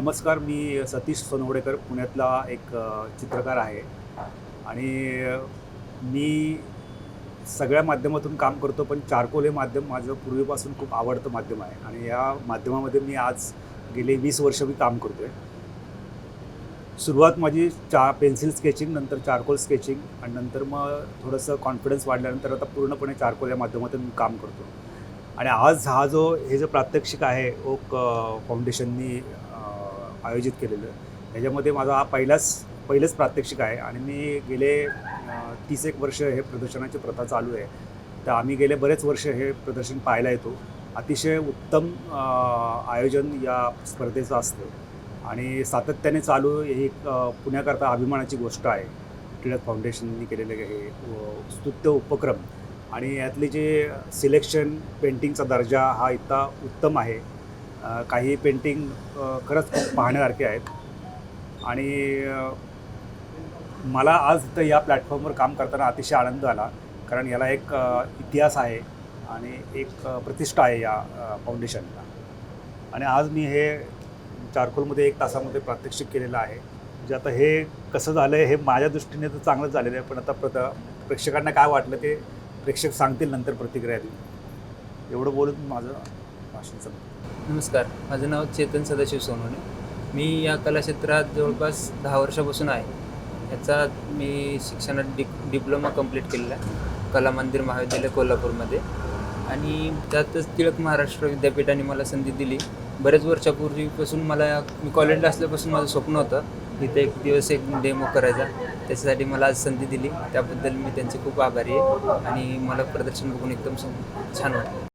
नमस्कार. मी सतीश सोनवडेकर पुण्यातला एक चित्रकार आहे आणि मी सगळ्या माध्यमातून काम करतो, पण चारकोल हे माध्यम माझं पूर्वीपासून खूप आवडतं माध्यम आहे आणि या माध्यमामध्ये मी आज गेले 20 वर्ष मी काम करतो आहे. सुरुवात माझी पेन्सिल स्केचिंग, नंतर चारकोल स्केचिंग आणि नंतर मग थोडंसं कॉन्फिडन्स वाढल्यानंतर आता पूर्णपणे चारकोल या माध्यमातून मी काम करतो. आणि आज हे जे प्रात्यक्षिक आहे ओक फाउंडेशननी आयोजित केलेलं, ह्याच्यामध्ये माझा हा पहिलंच प्रात्यक्षिक आहे आणि मी गेले 30 वर्ष हे प्रदर्शनाची प्रथा चालू आहे. तर आम्ही गेले बरेच वर्ष हे प्रदर्शन पाहायला येतो. अतिशय उत्तम आयोजन या स्पर्धेचं असतं आणि सातत्याने चालू ही एक पुण्याकरता अभिमानाची गोष्ट आहे. टिळक फाउंडेशननी केलेले हे स्तुत्य उपक्रम आणि यातले जे सिलेक्शन, पेंटिंगचा दर्जा हा इतका उत्तम आहे. काही पेंटिंग खरंच खूप पाहण्यासारखे आहेत आणि मला आज इथं या प्लॅटफॉर्मवर काम करताना अतिशय आनंद आला, कारण याला एक इतिहास आहे आणि एक प्रतिष्ठा आहे या फाउंडेशनला. आणि आज मी हे चारकोलमध्ये 1 तासामध्ये प्रात्यक्षिक केलेलं आहे. म्हणजे आता हे कसं झालं आहे हे माझ्या दृष्टीने तर चांगलंच झालेलं आहे, पण आता प्रेक्षकांना काय वाटलं ते प्रेक्षक सांगतील नंतर प्रतिक्रिया देईल. एवढं बोलून माझं भाषण संपलं. नमस्कार, माझं नाव चेतन सदाशिव सोनवणे. मी या कलाक्षेत्रात जवळपास 10 वर्षापासून आहे. याचा मी शिक्षणात डिप्लोमा कंप्लीट केलेला आहे कला मंदिर महाविद्यालय कोल्हापूरमध्ये आणि त्यातच टिळक महाराष्ट्र विद्यापीठाने मला संधी दिली. बरेच वर्षापूर्वीपासून मी कॉलेजला असल्यापासून माझं स्वप्न होतं इथे एक दिवस एक डेमो करायचा. त्याच्यासाठी मला आज संधी दिली, त्याबद्दल मी त्यांचे खूप आभारी आहे आणि मला प्रदर्शन बघून एकदम छान वाटलं.